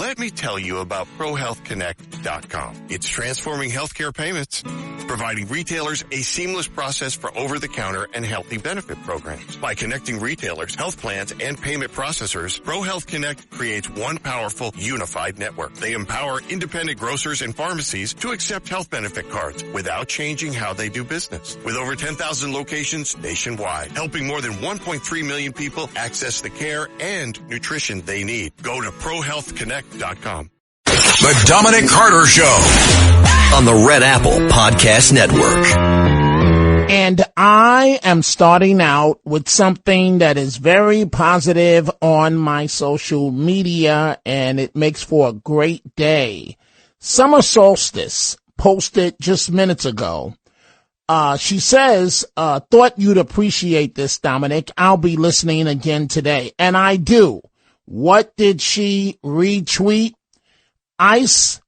Let me tell you about ProHealthConnect.com. It's transforming healthcare payments, providing retailers a seamless process for over-the-counter and healthy benefit programs. By connecting retailers, health plans, and payment processors, ProHealth Connect creates one powerful, unified network. They empower independent grocers and pharmacies to accept health benefit cards without changing how they do business. With over 10,000 locations nationwide, helping more than 1.3 million people access the care and nutrition they need. Go to ProHealthConnect.com. The Dominic Carter Show on the Red Apple Podcast Network. And I am starting out with something that is very positive on my social media, and it makes for a great day. Summer Solstice posted just minutes ago. She says, thought you'd appreciate this, Dominic. I'll be listening again today. And I do. What did she retweet? Ice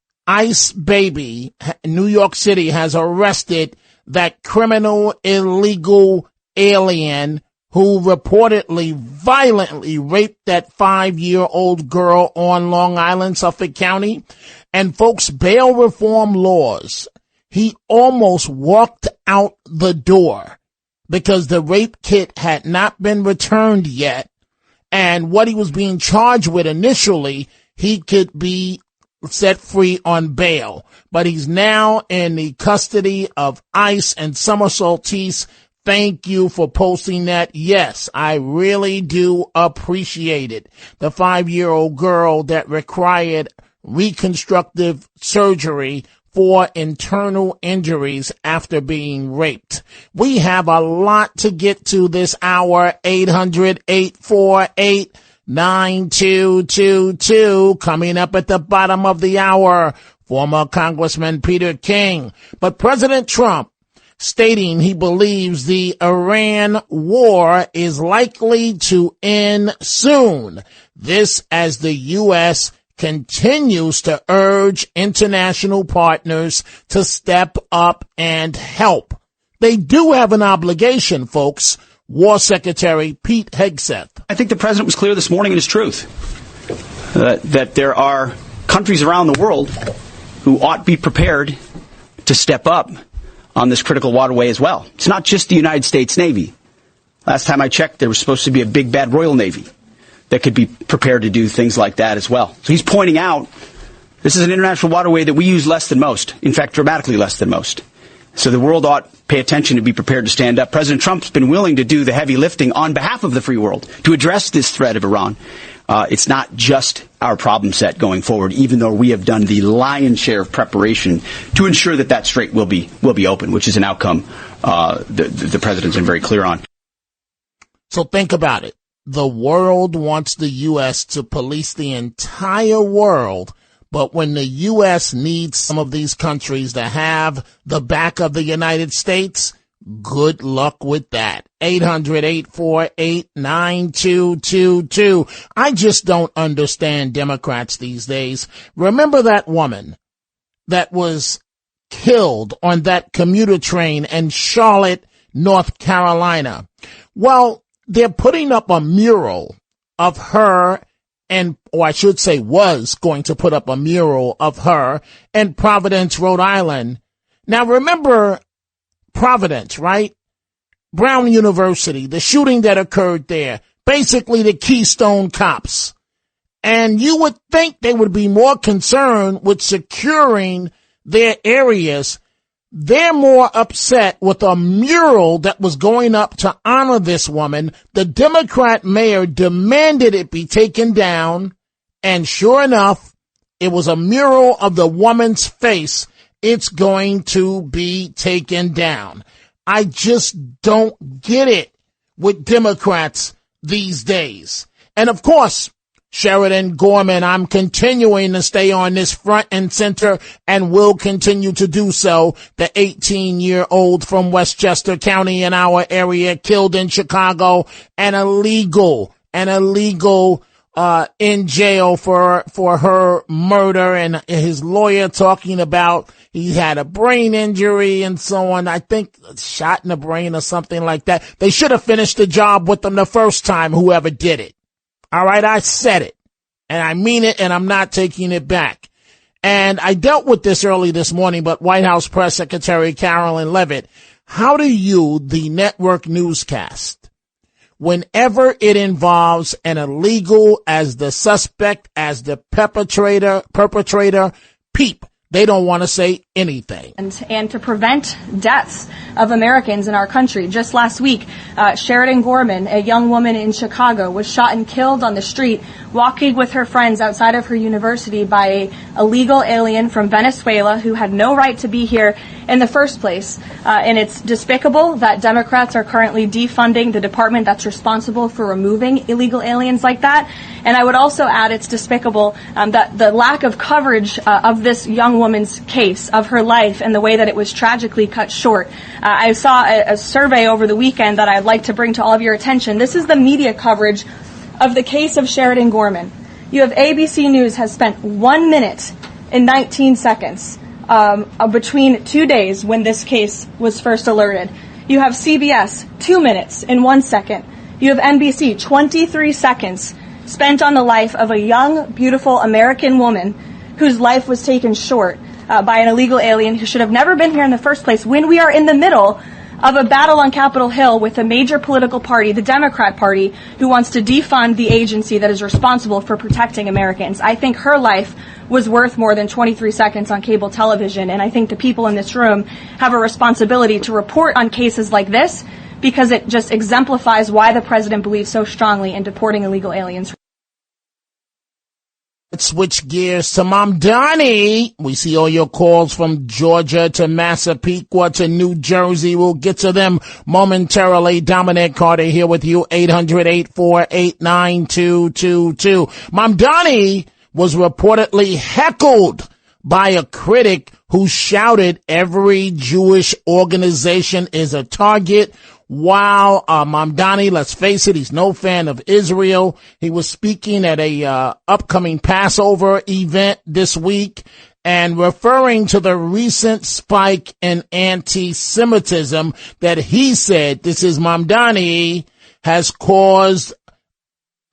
Baby, New York City has arrested that criminal illegal alien who reportedly violently raped that 5-year-old girl on Long Island, Suffolk County. And folks, bail reform laws. He almost walked out the door because the rape kit had not been returned yet. And what he was being charged with initially, he could be set free on bail. But he's now in the custody of ICE and Summer Solstice. Thank you for posting that. Yes, I really do appreciate it. The 5-year-old girl that required reconstructive surgery for internal injuries after being raped. We have a lot to get to this hour. 800-848-9222 coming up at the bottom of the hour. Former Congressman Peter King. But President Trump stating he believes the Iran war is likely to end soon. This as the U.S. continues to urge international partners to step up and help. They do have an obligation, folks. War Secretary Pete Hegseth. I think the president was clear this morning in his truth that there are countries around the world who ought to be prepared to step up on this critical waterway as well. It's not just the United States Navy. Last time I checked, there was supposed to be a big bad Royal Navy that could be prepared to do things like that as well. So he's pointing out this is an international waterway that we use less than most, in fact, dramatically less than most. So the world ought to pay attention to be prepared to stand up. President Trump's been willing to do the heavy lifting on behalf of the free world to address this threat of Iran. It's not just our problem set going forward, even though we have done the lion's share of preparation to ensure that that strait will be open, which is an outcome the president's been very clear on. So think about it. The world wants the U.S. to police the entire world, but when the U.S. needs some of these countries to have the back of the United States, good luck with that. 800-848-9222. I just don't understand Democrats these days. Remember that woman that was killed on that commuter train in Charlotte, North Carolina? Well, they're putting up a mural of her or I should say was going to put up a mural of her in Providence, Rhode Island. Now remember Providence, right? Brown University, the shooting that occurred there, basically the Keystone Cops. And you would think they would be more concerned with securing their areas. They're more upset with a mural that was going up to honor this woman. The Democrat mayor demanded it be taken down, and sure enough, it was a mural of the woman's face. It's going to be taken down. I just don't get it with Democrats these days. And of course, Sheridan Gorman, I'm continuing to stay on this front and center and will continue to do so. The 18-year-old from Westchester County in our area killed in Chicago, and illegal in jail for her murder, and his lawyer talking about he had a brain injury and so on. I think shot in the brain or something like that. They should have finished the job with them the first time, whoever did it. All right, I said it. And I mean it, and I'm not taking it back. And I dealt with this early this morning, but White House Press Secretary Carolyn Leavitt, how do you, the network newscast, whenever it involves an illegal as the suspect, as the perpetrator, peep, they don't want to say anything. And to prevent deaths of Americans in our country. Just last week, Sheridan Gorman, a young woman in Chicago, was shot and killed on the street walking with her friends outside of her university by an illegal alien from Venezuela who had no right to be here in the first place. And it's despicable that Democrats are currently defunding the department that's responsible for removing illegal aliens like that. And I would also add it's despicable that the lack of coverage of this young woman's case, of her life, and the way that it was tragically cut short. I saw a survey over the weekend that I'd like to bring to all of your attention. This is the media coverage of the case of Sheridan Gorman. You have ABC News has spent 1 minute and 19 seconds between 2 days when this case was first alerted. You have CBS 2 minutes and 1 second. You have NBC 23 seconds spent on the life of a young, beautiful American woman whose life was taken short by an illegal alien who should have never been here in the first place, when we are in the middle of a battle on Capitol Hill with a major political party, the Democrat Party, who wants to defund the agency that is responsible for protecting Americans. I think her life was worth more than 23 seconds on cable television, and I think the people in this room have a responsibility to report on cases like this, because it just exemplifies why the president believes so strongly in deporting illegal aliens. Let's switch gears to Mamdani. We see all your calls from Georgia to Massapequa to New Jersey. We'll get to them momentarily. Dominic Carter here with you, 800-848-9222. Mamdani was reportedly heckled by a critic who shouted every Jewish organization is a target. Wow, Mamdani, let's face it, he's no fan of Israel. He was speaking at a upcoming Passover event this week and referring to the recent spike in anti-Semitism that he said, this is Mamdani, has caused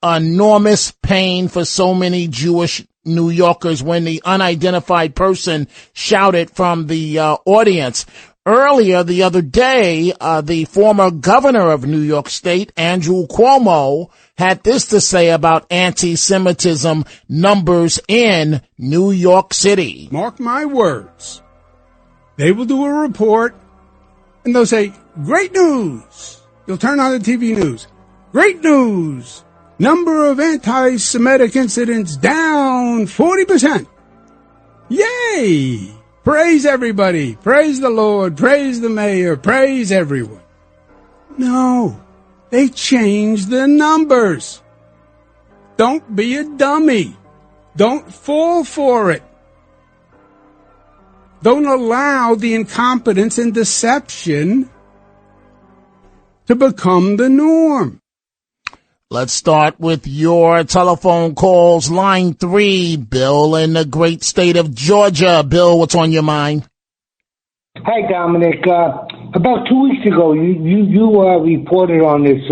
enormous pain for so many Jewish New Yorkers when the unidentified person shouted from the audience. Earlier the other day, the former governor of New York State, Andrew Cuomo, had this to say about anti-Semitism numbers in New York City. Mark my words. They will do a report and they'll say, great news. You'll turn on the TV news. Great news. Number of anti-Semitic incidents down 40%. Yay! Praise everybody. Praise the Lord. Praise the mayor. Praise everyone. No, they changed the numbers. Don't be a dummy. Don't fall for it. Don't allow the incompetence and deception to become the norm. Let's start with your telephone calls. Line 3, Bill in the great state of Georgia. Bill, what's on your mind? Hi, Dominic. About 2 weeks ago, you reported on this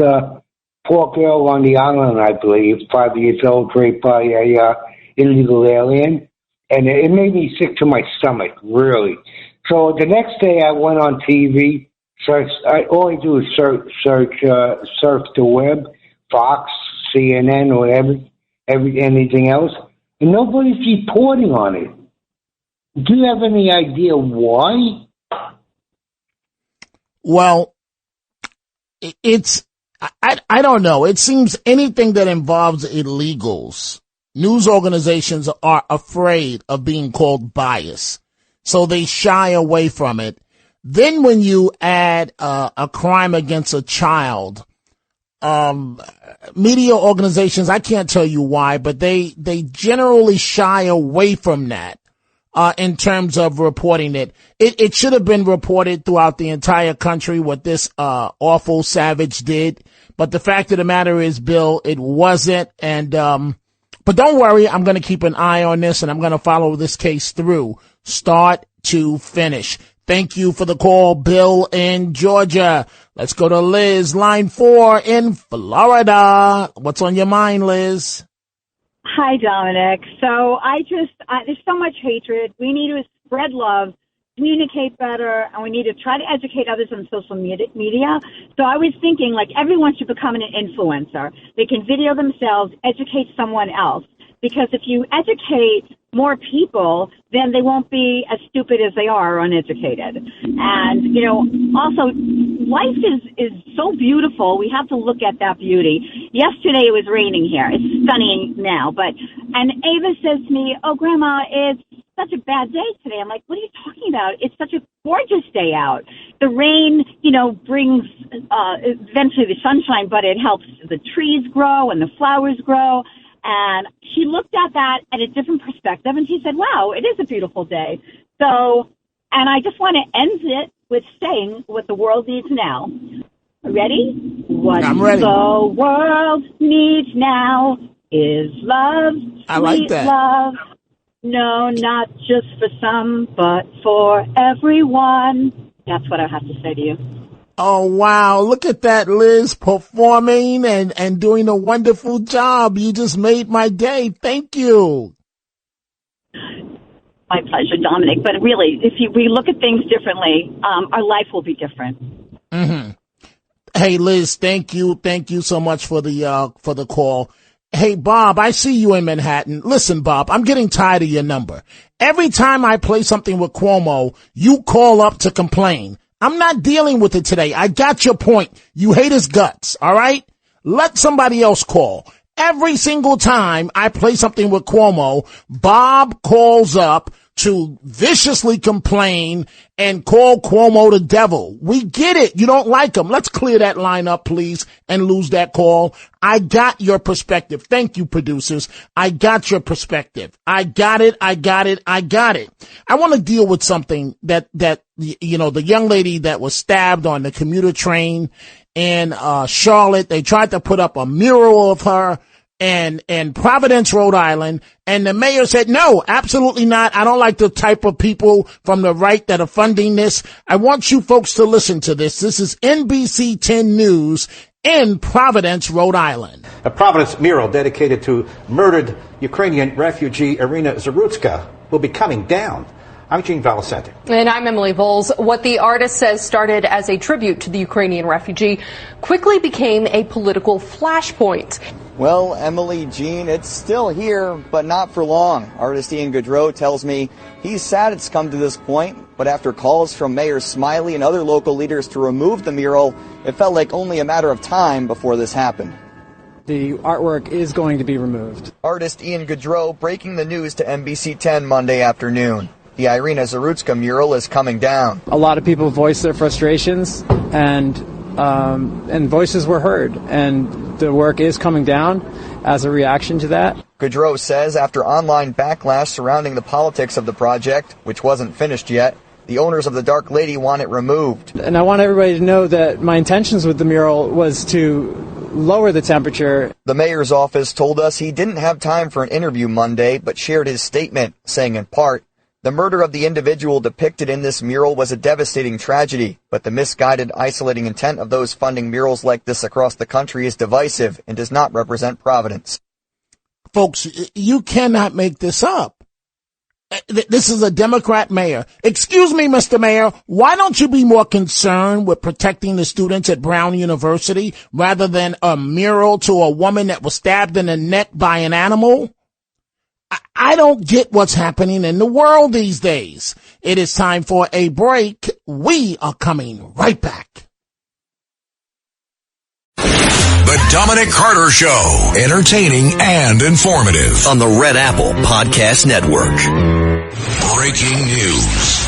poor girl on the island, I believe, 5 years old, raped by a illegal alien, and it made me sick to my stomach, really. So the next day, I went on TV. All I do is surf the web. Fox, CNN, or anything else, and nobody's reporting on it. Do you have any idea why? Well, I don't know. It seems anything that involves illegals, news organizations are afraid of being called biased, so they shy away from it. Then when you add a crime against a child, media organizations, I can't tell you why, but they generally shy away from that, in terms of reporting it. It should have been reported throughout the entire country what this, awful savage did. But the fact of the matter is, Bill, it wasn't. And, but don't worry, I'm going to keep an eye on this and I'm going to follow this case through start to finish. Thank you for the call, Bill in Georgia. Let's go to Liz, line 4 in Florida. What's on your mind, Liz? Hi, Dominic. So there's so much hatred. We need to spread love, communicate better, and we need to try to educate others on social media. So I was thinking, like, everyone should become an influencer. They can video themselves, educate someone else. Because if you educate more people, then they won't be as stupid as they are uneducated. And, also, life is so beautiful. We have to look at that beauty. Yesterday it was raining here. It's stunning now. And Ava says to me, "Oh, Grandma, it's such a bad day today." I'm like, "What are you talking about? It's such a gorgeous day out. The rain, brings eventually the sunshine, but it helps the trees grow and the flowers grow." And she looked at that at a different perspective, and she said, "Wow, it is a beautiful day." So, and I just want to end it with saying what the world needs now. Ready? What I'm ready. The world needs now is love, I like sweet that. love. No, not just for some, but for everyone. That's what I have to say to you. Oh, wow. Look at that, Liz, performing and doing a wonderful job. You just made my day. Thank you. My pleasure, Dominic. But really, if we look at things differently, our life will be different. Mm-hmm. Hey, Liz, thank you. Thank you so much for the call. Hey, Bob, I see you in Manhattan. Listen, Bob, I'm getting tired of your number. Every time I play something with Cuomo, you call up to complain. I'm not dealing with it today. I got your point. You hate his guts, all right? Let somebody else call. Every single time I play something with Cuomo, Bob calls up to viciously complain and call Cuomo the devil. We get it. You don't like him. Let's clear that line up, please, and lose that call. I got your perspective. Thank you, producers. I got your perspective. I got it. I want to deal with something that, the young lady that was stabbed on the commuter train in, Charlotte, they tried to put up a mural of her and Providence, Rhode Island, and the mayor said, "No, absolutely not. I don't like the type of people from the right that are funding this." I want you folks to listen to this. This is NBC 10 News in Providence, Rhode Island. A Providence mural dedicated to murdered Ukrainian refugee Irina Zarutska will be coming down. I'm Gene Valicenti. And I'm Emily Bowles. What the artist says started as a tribute to the Ukrainian refugee quickly became a political flashpoint. Well, Emily, Gene, it's still here, but not for long. Artist Ian Goodrow tells me he's sad it's come to this point, but after calls from Mayor Smiley and other local leaders to remove the mural, it felt like only a matter of time before this happened. The artwork is going to be removed. Artist Ian Goodrow breaking the news to NBC 10 Monday afternoon. The Irina Zarutska mural is coming down. A lot of people voiced their frustrations, and voices were heard, and the work is coming down as a reaction to that. Goodrow says after online backlash surrounding the politics of the project, which wasn't finished yet, the owners of the Dark Lady want it removed. And I want everybody to know that my intentions with the mural was to lower the temperature. The mayor's office told us he didn't have time for an interview Monday, but shared his statement, saying in part, "The murder of the individual depicted in this mural was a devastating tragedy, but the misguided, isolating intent of those funding murals like this across the country is divisive and does not represent Providence." Folks, you cannot make this up. This is a Democrat mayor. Excuse me, Mr. Mayor, why don't you be more concerned with protecting the students at Brown University rather than a mural to a woman that was stabbed in the neck by an animal? I don't get what's happening in the world these days. It is time for a break. We are coming right back. The Dominic Carter Show. Entertaining and informative. On the Red Apple Podcast Network. Breaking news.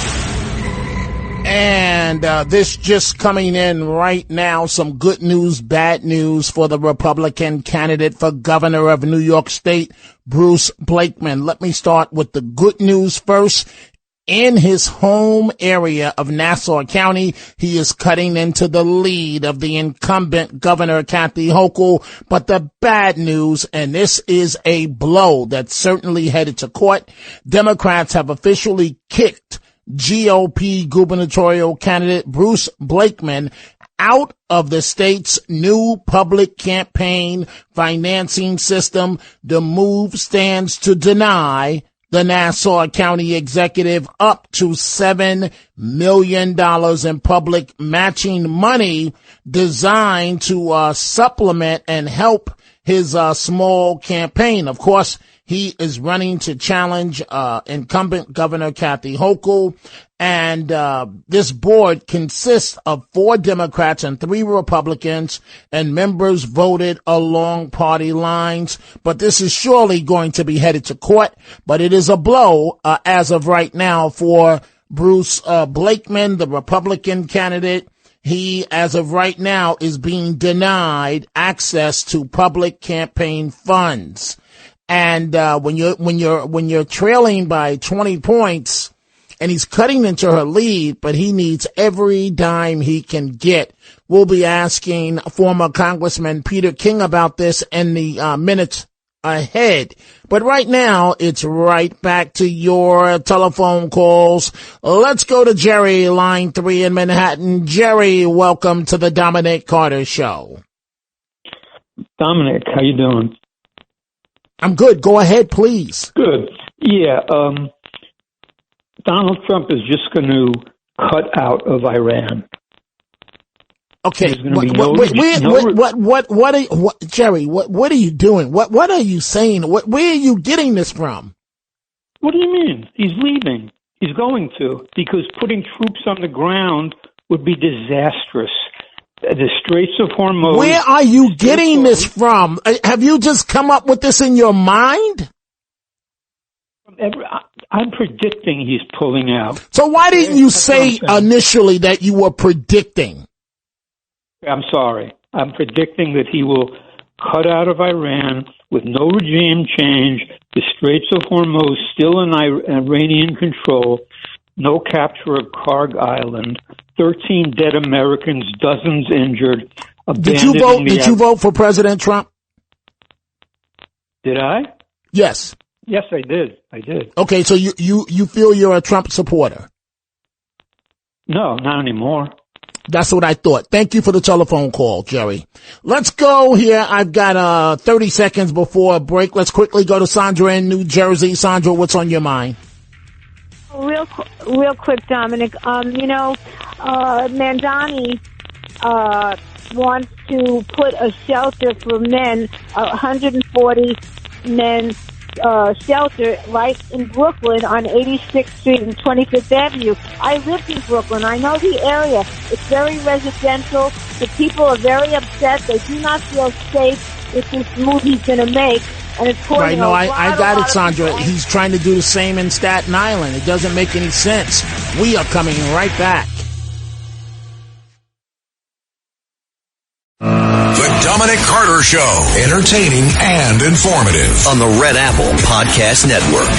And this just coming in right now, some good news, bad news for the Republican candidate for governor of New York State, Bruce Blakeman. Let me start with the good news first. In his home area of Nassau County, he is cutting into the lead of the incumbent Governor Kathy Hochul. But the bad news, and this is a blow that's certainly headed to court, Democrats have officially kicked GOP gubernatorial candidate Bruce Blakeman out of the state's new public campaign financing system. The move stands to deny the Nassau County executive up to $7 million in public matching money designed to supplement and help his small campaign. Of course, he is running to challenge incumbent Governor Kathy Hochul, and this board consists of 4 Democrats and 3 Republicans, and members voted along party lines. But this is surely going to be headed to court, but it is a blow as of right now for Bruce Blakeman, the Republican candidate. He, as of right now, is being denied access to public campaign funds. And when you're trailing by 20 points, and he's cutting into her lead, but he needs every dime he can get. We'll be asking former Congressman Peter King about this in the minutes ahead. But right now, it's right back to your telephone calls. Let's go to Jerry, line 3 in Manhattan. Jerry, welcome to the Dominic Carter Show. Dominic, how you doing? I'm good. Go ahead, please. Good. Yeah. Donald Trump is just going to cut out of Iran. Okay. Jerry, what are you doing? What are you saying? Where are you getting this from? What do you mean? He's leaving. He's going to, because putting troops on the ground would be disastrous. The Straits of Hormuz. Where are you getting this from? Have you just come up with this in your mind? I'm predicting he's pulling out. So why didn't you say initially that you were predicting? I'm sorry. I'm predicting that he will cut out of Iran with no regime change, the Straits of Hormuz still in Iranian control, no capture of Karg Island, 13 dead Americans, dozens injured. Did you vote for President Trump? Did I? Yes. Yes, I did. Okay, so you feel you're a Trump supporter? No, not anymore. That's what I thought. Thank you for the telephone call, Jerry. Let's go here. I've got 30 seconds before a break. Let's quickly go to Sandra in New Jersey. Sandra, what's on your mind? Real quick, Dominic. Mandani wants to put a shelter for men, 140 men shelter right in Brooklyn on 86th Street and 25th Avenue. I lived in Brooklyn. I know the area. It's very residential. The people are very upset. They do not feel safe with this move he's going to make. And it's right, no, I got it, Sandra. He's trying to do the same in Staten Island. It doesn't make any sense. We are coming right back. The Dominic Carter Show. Entertaining and informative. On the Red Apple Podcast Network.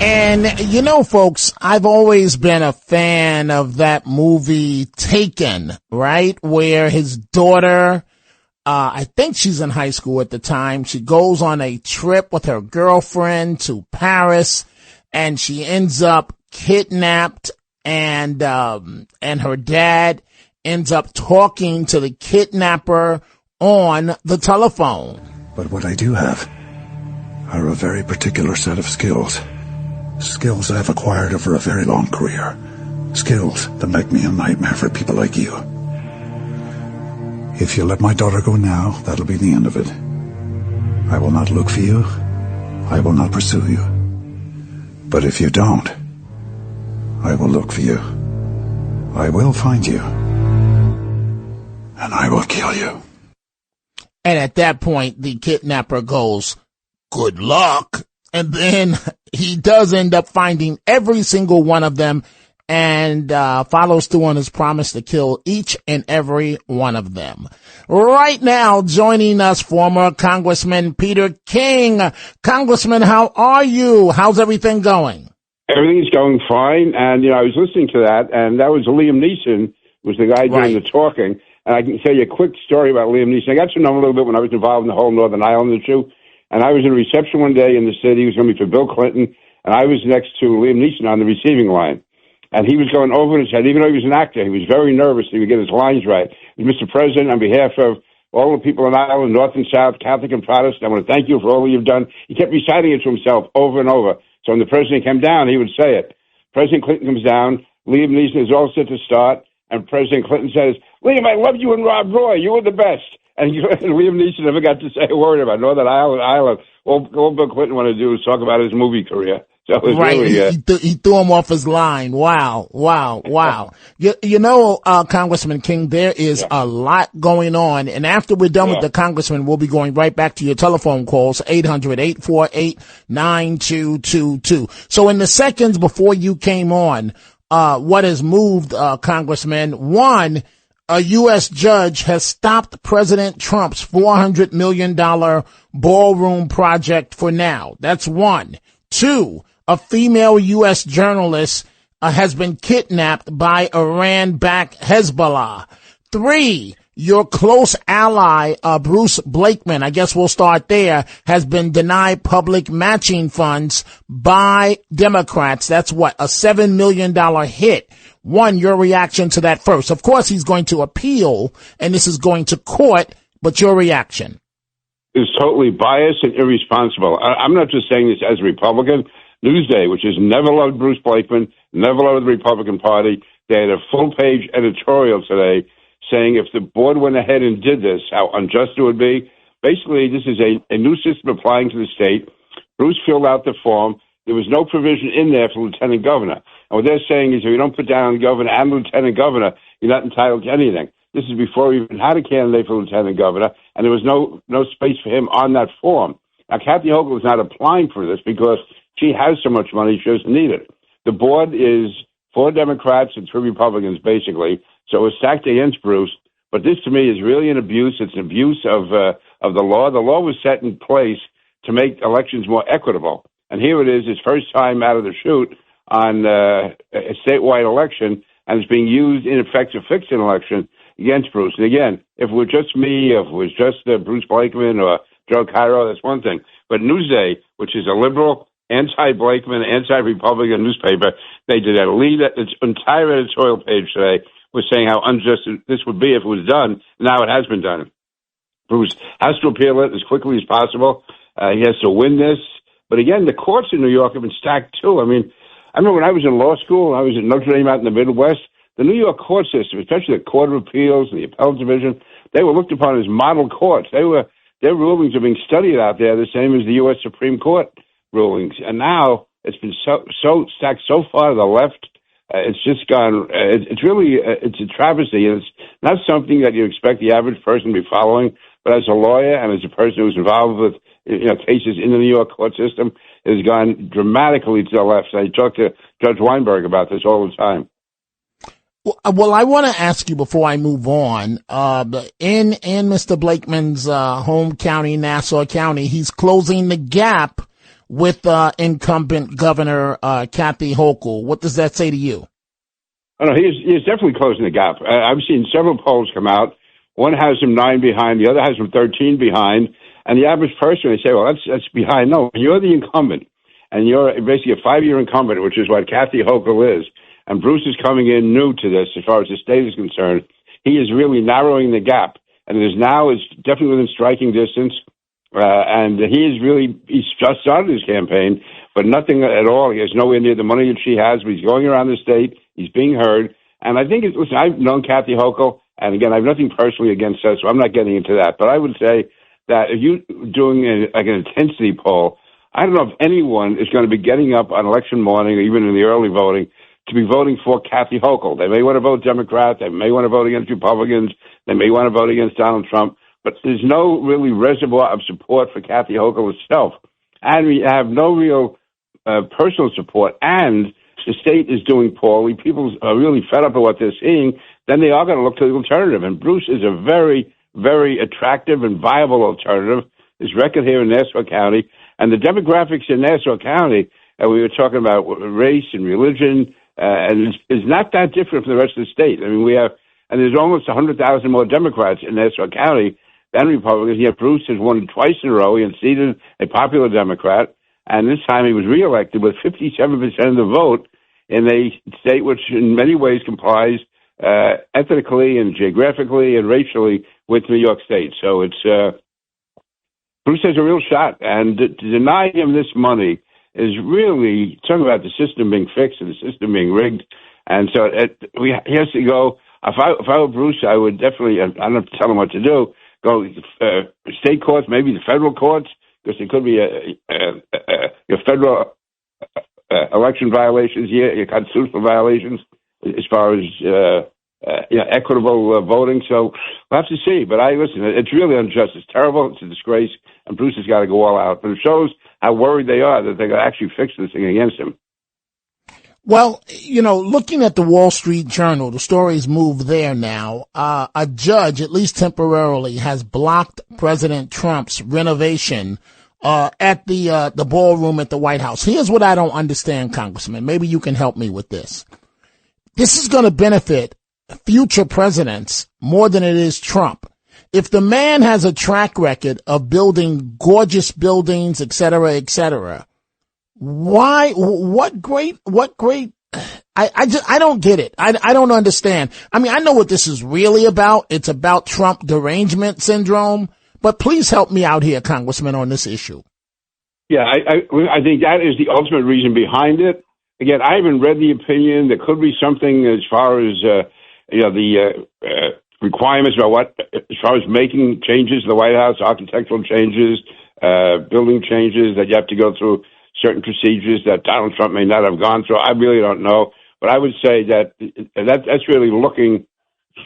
And, you know, folks, I've always been a fan of that movie Taken, right? Where his daughter, I think she's in high school at the time. She goes on a trip with her girlfriend to Paris, and she ends up kidnapped, and her dad ends up talking to the kidnapper on the telephone. But what I do have are a very particular set of skills. Skills I've acquired over a very long career. Skills that make me a nightmare for people like you. If you let my daughter go now, that'll be the end of it. I will not look for you. I will not pursue you. But if you don't, I will look for you. I will find you. And I will kill you. And at that point, the kidnapper goes, "Good luck." And then he does end up finding every single one of them and follows through on his promise to kill each and every one of them. Right now, joining us, former Congressman Peter King. Congressman, how are you? How's everything going? Everything's going fine. And, I was listening to that, and that was Liam Neeson, was the guy doing the talking. And I can tell you a quick story about Liam Neeson. I got to know him a little bit when I was involved in the whole Northern Ireland issue. And I was in a reception one day in the city. He was going to be for Bill Clinton. And I was next to Liam Neeson on the receiving line. And he was going over his head, even though he was an actor. He was very nervous he would get his lines right. Mr. President, on behalf of all the people in Ireland, North and South, Catholic and Protestant, I want to thank you for all you've done. He kept reciting it to himself over and over. So when the president came down, he would say it. President Clinton comes down. Liam Neeson is all set to start. And President Clinton says, Liam, I love you and Rob Roy. You were the best. And Liam Neeson never got to say a word about Northern Ireland. All Bill Clinton wanted to do was talk about his movie career. So it was right. Really, he threw him off his line. Wow. You know, Congressman King, there is a lot going on. And after we're done with the congressman, we'll be going right back to your telephone calls, 800-848-9222. So in the seconds before you came on, what has moved, Congressman? One, a U.S. judge has stopped President Trump's $400 million ballroom project for now. That's one. Two, a female U.S. journalist has been kidnapped by Iran-backed Hezbollah. Three, your close ally, Bruce Blakeman, I guess we'll start there, has been denied public matching funds by Democrats. That's what, a $7 million hit. One, your reaction to that first. Of course, he's going to appeal, and this is going to court, but your reaction. Is totally biased and irresponsible. I'm not just saying this as a Republican. Newsday, which has never loved Bruce Blakeman, never loved the Republican Party, they had a full-page editorial today saying if the board went ahead and did this, how unjust it would be. Basically, this is a new system applying to the state. Bruce filled out the form. There was no provision in there for lieutenant governor. And what they're saying is if you don't put down governor and lieutenant governor, you're not entitled to anything. This is before we even had a candidate for lieutenant governor, and there was no space for him on that form. Now, Kathy Hochul is not applying for this because she has so much money she doesn't need it. The board is 4 Democrats and 3 Republicans, basically, so it was stacked against Bruce. But this, to me, is really an abuse. It's an abuse of the law. The law was set in place to make elections more equitable. And here it is, his first time out of the chute on a statewide election, and it's being used, in effect, to fix an election against Bruce. And again, if it were just me, if it was just Bruce Blakeman or Joe Cairo, that's one thing. But Newsday, which is a liberal, anti-Blakeman, anti-Republican newspaper, they did a lead, its entire editorial page today was saying how unjust this would be if it was done. Now it has been done. Bruce has to appeal it as quickly as possible. He has to win this. But again, the courts in New York have been stacked too. I mean, I remember when I was in law school, I was at Notre Dame out in the Midwest, the New York court system, especially the Court of Appeals and the Appellate Division, they were looked upon as model courts. Their rulings are being studied out there the same as the U.S. Supreme Court rulings. And now it's been so stacked so far to the left. It's just gone. It's really it's a travesty, and it's not something that you expect the average person to be following. But as a lawyer and as a person who's involved with cases in the New York court system, it has gone dramatically to the left. I talk to Judge Weinberg about this all the time. Well, I want to ask you before I move on. In Mr. Blakeman's home county, Nassau County, he's closing the gap with incumbent Governor Kathy Hochul. What does that say to you? Oh, no, he's definitely closing the gap. I've seen several polls come out. One has him 9 behind, the other has him 13 behind. And the average person, they say, well, that's behind. No, you're the incumbent, and you're basically a 5-year incumbent, which is what Kathy Hochul is. And Bruce is coming in new to this as far as the state is concerned. He is really narrowing the gap, and it is now is definitely within striking distance. And he's just started his campaign, but nothing at all. He has nowhere near the money that she has, but he's going around the state. He's being heard. And I think, listen, I've known Kathy Hochul, and again, I have nothing personally against her, so I'm not getting into that. But I would say that if you're doing an intensity poll, I don't know if anyone is going to be getting up on election morning or even in the early voting to be voting for Kathy Hochul. They may want to vote Democrat. They may want to vote against Republicans. They may want to vote against Donald Trump. But there's no really reservoir of support for Kathy Hochul herself. And we have no real personal support. And the state is doing poorly. People are really fed up with what they're seeing. Then they are going to look to the alternative. And Bruce is a very, very attractive and viable alternative. His record here in Nassau County. And the demographics in Nassau County, we were talking about race and religion, and it's not that different from the rest of the state. I mean, and there's almost 100,000 more Democrats in Nassau County than Republicans. Yet Bruce has won twice in a row. He unseated a popular Democrat, and this time he was reelected with 57% of the vote. in a state which in many ways complies ethnically and geographically and racially with New York State. So it's Bruce has a real shot, and to deny him this money is really talking about the system being fixed and the system being rigged. And so he has to go. If I were Bruce, I would definitely, I don't have to tell him what to do, go state courts, maybe the federal courts, because there could be your federal election violations, your constitutional violations as far as equitable voting. So we'll have to see. But listen, it's really unjust. It's terrible. It's a disgrace. And Bruce has got to go all out. But it shows how worried they are that they're going to actually fix this thing against him. Well, looking at the Wall Street Journal, the stories move there now. A judge, at least temporarily, has blocked President Trump's renovation at the ballroom at the White House. Here's what I don't understand, Congressman. Maybe you can help me with this. This is going to benefit future presidents more than it is Trump. If the man has a track record of building gorgeous buildings, et cetera, why, what great, I don't get it. I don't understand. I mean, I know what this is really about. It's about Trump derangement syndrome, but please help me out here, Congressman, on this issue. Yeah, I think that is the ultimate reason behind it. Again, I haven't read the opinion. There could be something as far as, the requirements about as far as making changes to the White House, architectural changes, building changes, that you have to go through certain procedures that Donald Trump may not have gone through. I really don't know. But I would say that's really looking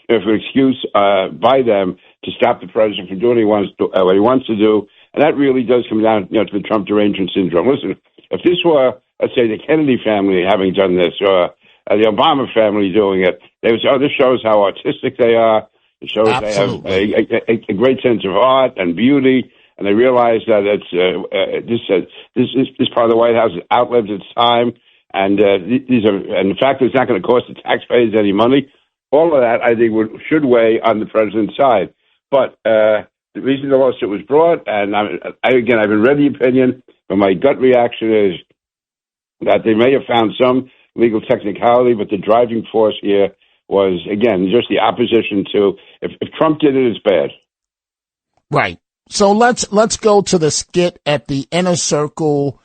for an excuse by them to stop the president from doing what he wants to do. And that really does come down to the Trump derangement syndrome. Listen, if this were, let's say, the Kennedy family having done this, or the Obama family doing it, they would say, this shows how artistic they are. It shows Absolutely. They have a great sense of art and beauty, and they realize that this part of the White House has outlived its time, and the fact that it's not going to cost the taxpayers any money. All of that, I think, should weigh on the president's side. But the reason the lawsuit was brought, and I've been read the opinion, but my gut reaction is that they may have found some legal technicality, but the driving force here was, again, just the opposition to, if Trump did it, it's bad. Right. So let's go to the skit at the Inner Circle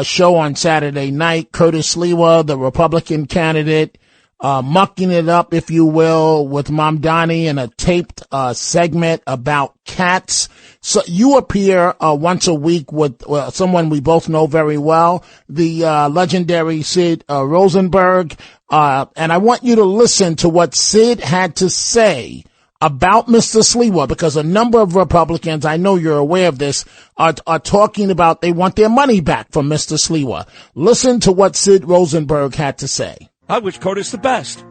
show on Saturday night. Curtis Sliwa, the Republican candidate, mucking it up, if you will, with Mamdani in a taped segment about cats. So you appear once a week with someone we both know very well, the legendary Sid Rosenberg, and I want you to listen to what Sid had to say about Mr. Sliwa, because a number of Republicans, I know you're aware of this, are talking about they want their money back from Mr. Sliwa. Listen to what Sid Rosenberg had to say. I wish Curtis the best.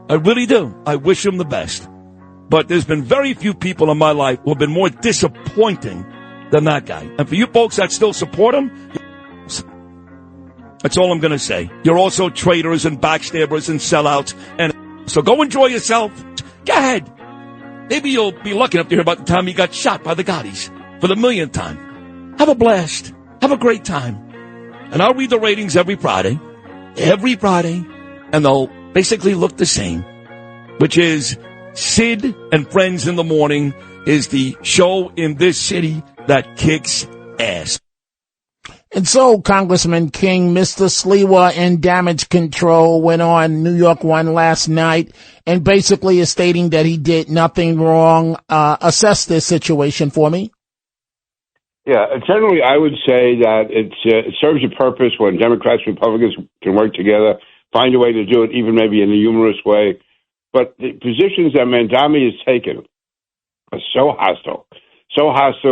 I really do. I wish him the best. But there's been very few people in my life who have been more disappointing than that guy. And for you folks that still support him, that's all I'm going to say. You're also traitors and backstabbers and sellouts. And so go enjoy yourself. Go ahead. Maybe you'll be lucky enough to hear about the time he got shot by the Gaudis for the millionth time. Have a blast. Have a great time. And I'll read the ratings every Friday, and they'll basically look the same, which is Sid and Friends in the Morning is the show in this city that kicks ass. And so, Congressman King, Mr. Sliwa in damage control went on New York One last night and basically is stating that he did nothing wrong. Assess this situation for me. Yeah, generally I would say that it serves a purpose when Democrats and Republicans can work together, find a way to do it, even maybe in a humorous way. But the positions that Mamdani has taken are so hostile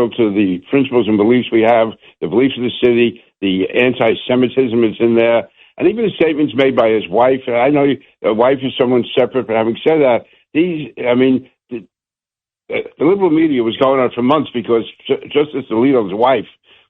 to the principles and beliefs we have, the beliefs of the city, the anti-Semitism that's in there, and even the statements made by his wife. And I know the wife is someone separate, but having said that, the liberal media was going on for months because Justice Alito's wife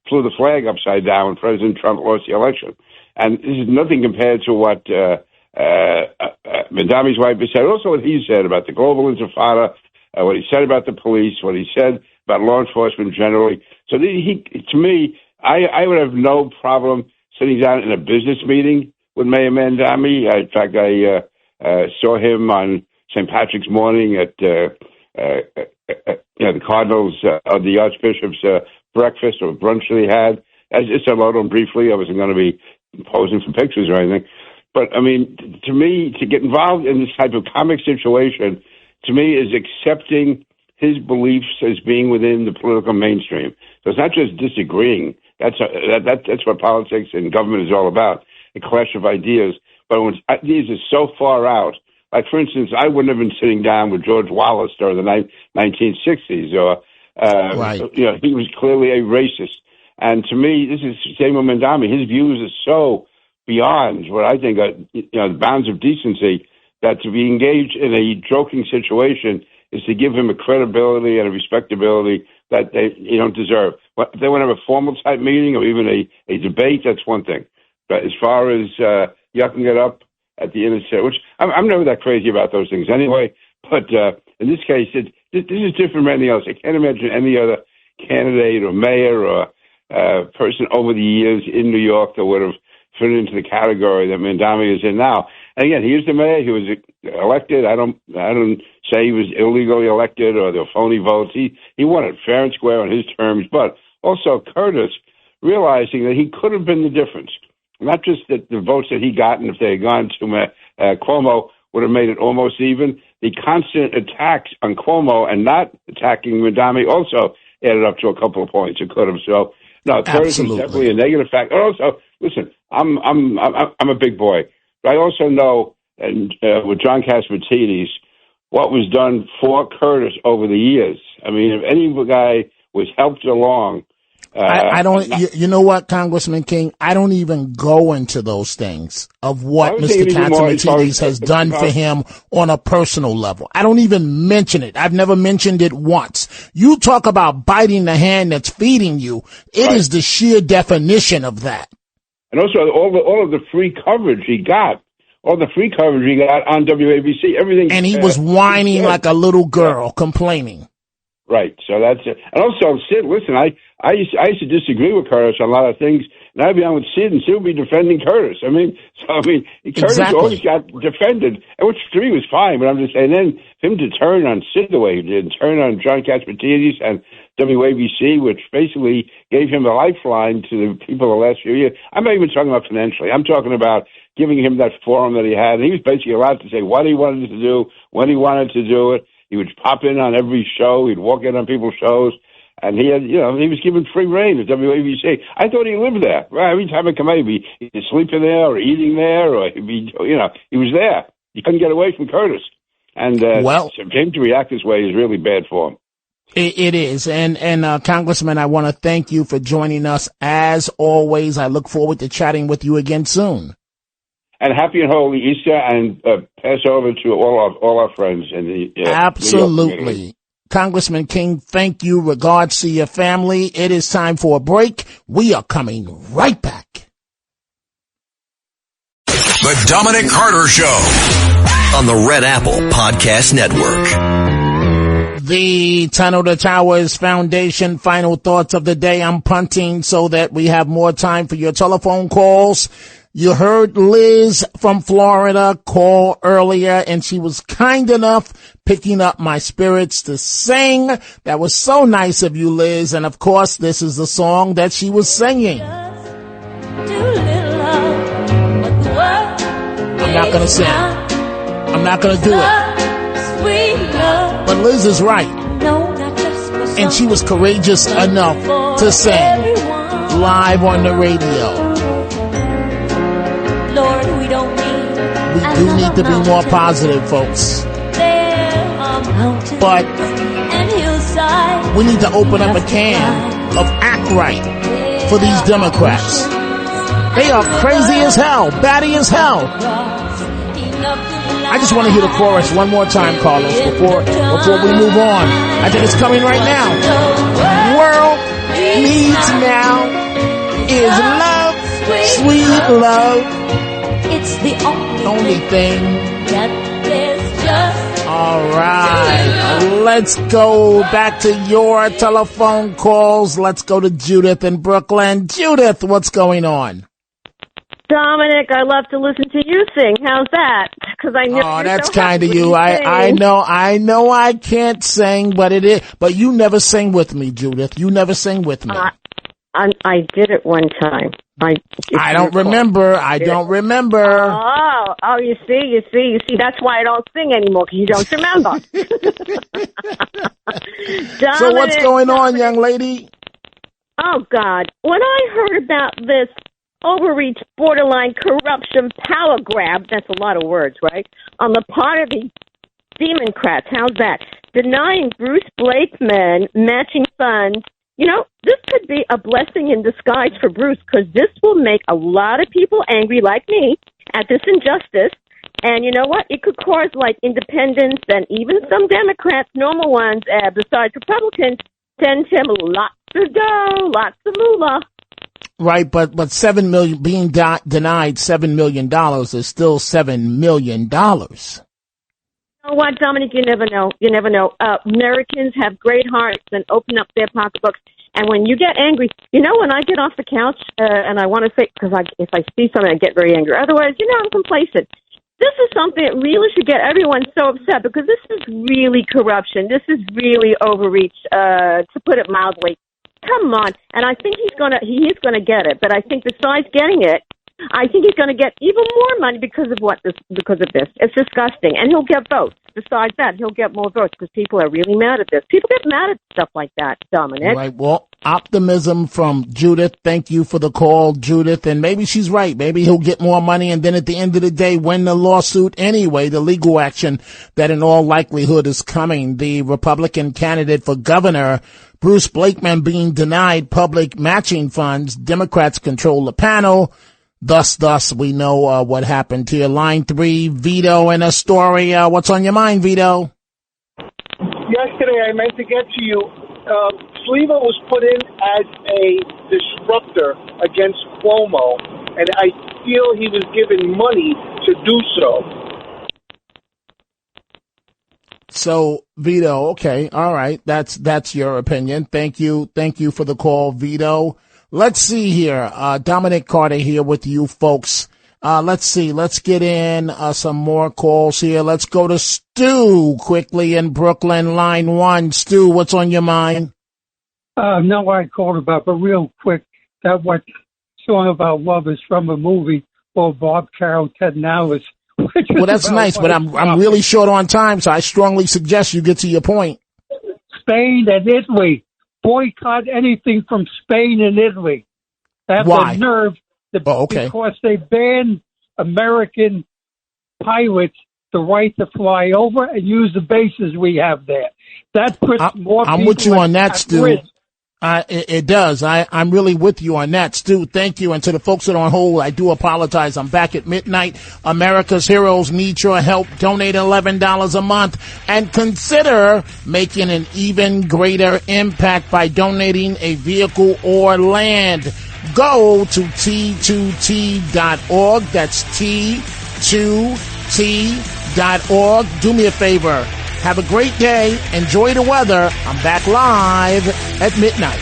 flew the flag upside down when President Trump lost the election. And this is nothing compared to what Mamdani's wife has said, also what he said about the global intifada, what he said about the police, what he said about law enforcement generally. So to me, I would have no problem sitting down in a business meeting with Mayor Mandami. In fact, I saw him on St. Patrick's morning at the Cardinals or the Archbishop's breakfast or brunch that he had. I just said hello to him briefly. I wasn't going to be posing for pictures or anything. But, I mean, to me, to get involved in this type of comic situation, to me, is accepting his beliefs as being within the political mainstream. So it's not just disagreeing. That's what politics and government is all about, a clash of ideas. But when ideas are so far out, like, for instance, I wouldn't have been sitting down with George Wallace during the 1960s, or, right. He was clearly a racist. And to me, this is Samuel Mandami. His views are so beyond what I think are, the bounds of decency, that to be engaged in a joking situation is to give him a credibility and a respectability that they don't deserve. If they want to have a formal type meeting or even a debate, that's one thing. But as far as yucking it up at the interstate, which I'm never that crazy about those things anyway, but in this case, this is different from anything else. I can't imagine any other candidate or mayor or person over the years in New York that would have fit into the category that Mandami is in now. And again, he is the mayor. He was elected. I don't say he was illegally elected or there were phony votes. He won it fair and square on his terms. But also Curtis realizing that he could have been the difference. Not just that the votes that he got, and if they had gone to Cuomo, would have made it almost even. The constant attacks on Cuomo and not attacking Mandami also added up to a couple of points. It could have. So no, Curtis is definitely a negative factor. Also, listen, I'm a big boy. But I also know, and with John Catsimatidis, what was done for Curtis over the years. I mean, if any guy was helped along. I don't, you know what, Congressman King? I don't even go into those things of what Mr. Catsimatidis has done for him on a personal level. I don't even mention it. I've never mentioned it once. You talk about biting the hand that's feeding you. It is the sheer definition of that. And also all of the free coverage he got. All the free coverage he got on WABC, everything. And he was whining like a little girl, complaining. Right. So that's it. And also, Sid, listen, I used to disagree with Curtis on a lot of things, and I'd be on with Sid, and Sid would be defending Curtis. Curtis always got defended, which to me was fine, but I'm just saying, then him to turn on Sid the way he did, and turn on John Catsimatidis and WABC, which basically gave him a lifeline to the people the last few years. I'm not even talking about financially. I'm talking about giving him that forum that he had. And he was basically allowed to say what he wanted to do, when he wanted to do it. He would pop in on every show. He'd walk in on people's shows. And he had, he was given free reign at WABC. I thought he lived there. Well, every time I come out, he'd be sleeping there or eating there, or he'd be, he was there. He couldn't get away from Curtis. And for him to react this way is really bad for him. It is. And Congressman, I want to thank you for joining us. As always, I look forward to chatting with you again soon. And happy and holy Easter, and pass over to all our friends in the absolutely. Congressman King, thank you. Regards to your family. It is time for a break. We are coming right back. The Dominic Carter Show on the Red Apple Podcast Network. The Tunnel to Towers Foundation final thoughts of the day. I'm punting so that we have more time for your telephone calls. You heard Liz from Florida call earlier, and she was kind enough picking up my spirits to sing. That was so nice of you, Liz. And of course, this is the song that she was singing. I'm not going to sing. I'm not going to do it. But Liz is right. And she was courageous enough to sing live on the radio. We do need to be more positive, folks. But we need to open up a can of act right for these Democrats. They are crazy as hell, batty as hell. I just want to hear the chorus one more time, Carlos, before we move on. I think it's coming right now. World needs now is love, sweet love. It's the only thing that there's just. All right. Let's go back to your telephone calls. Let's go to Judith in Brooklyn. Judith, what's going on? Dominic, I love to listen to you sing. How's that? Because I know. Oh, that's kind of you. I know I can't sing, but it is. But you never sing with me, Judith. You never sing with me. I did it one time. I don't remember. I don't remember. Oh, you see. That's why I don't sing anymore, because you don't remember. Dominic, so what's going on, young lady? Oh, God. When I heard about this overreach, borderline corruption, power grab, that's a lot of words, right? On the part of the Democrats, how's that? Denying Bruce Blakeman matching funds. You know, this could be a blessing in disguise for Bruce, because this will make a lot of people angry like me at this injustice. And you know what? It could cause, like, independents and even some Democrats, normal ones, besides Republicans, send him lots of dough, lots of moolah. Right, but $7 million being denied $7 million is still $7 million. You know what, Dominic? You never know. You never know. Americans have great hearts and open up their pocketbooks. And when you get angry, you know, when I get off the couch and I want to say, because if I see something, I get very angry. Otherwise, you know, I'm complacent. This is something that really should get everyone so upset, because this is really corruption. This is really overreach, to put it mildly. Come on. And I think he is gonna get it. But I think besides getting it, I think he's going to get even more money because of this. It's disgusting. And he'll get votes. Besides that, he'll get more votes because people are really mad at this. People get mad at stuff like that, Dominic. Right. Well, optimism from Judith. Thank you for the call, Judith. And maybe she's right. Maybe he'll get more money and then at the end of the day win the lawsuit anyway, the legal action that in all likelihood is coming. The Republican candidate for governor, Bruce Blakeman, being denied public matching funds. Democrats control the panel. Thus, we know what happened here. Line 3, Vito in Astoria. What's on your mind, Vito? Yesterday, I meant to get to you. Sliwa was put in as a disruptor against Cuomo, and I feel he was given money to do so. So, Vito, okay, all right, that's your opinion. Thank you for the call, Vito. Let's see here. Dominic Carter here with you folks. Let's see. Let's get in some more calls here. Let's go to Stu quickly in Brooklyn, line 1. Stu, what's on your mind? No, what I called about, but real quick, that what song about love is from a movie called Bob Carroll, Ted Nowlis. Well, that's nice, but I'm really short on time, so I strongly suggest you get to your point. Spain and Italy. Boycott anything from Spain and Italy. They have Why? the nerve because they banned American pilots the right to fly over and use the bases we have there. That puts more people. I'm with you on that, Stu. Risk. It does. I'm really with you on that, Stu. Thank you. And to the folks that are on hold, I do apologize. I'm back at midnight. America's heroes need your help. Donate $11 a month and consider making an even greater impact by donating a vehicle or land. Go to T2T.org. That's T2T.org. Do me a favor. Have a great day. Enjoy the weather. I'm back live at midnight.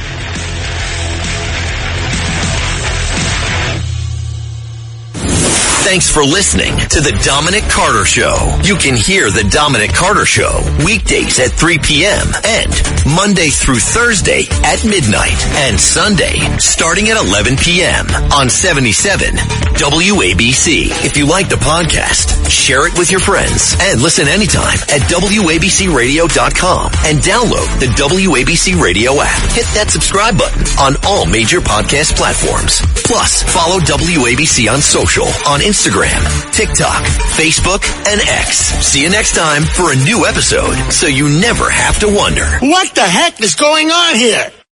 Thanks for listening to The Dominic Carter Show. You can hear The Dominic Carter Show weekdays at 3 p.m. and Monday through Thursday at midnight and Sunday starting at 11 p.m. on 77 WABC. If you like the podcast, share it with your friends and listen anytime at WABCRadio.com and download the WABC Radio app. Hit that subscribe button on all major podcast platforms. Plus, follow WABC on social on Instagram, TikTok, Facebook, and X. See you next time for a new episode so you never have to wonder, what the heck is going on here?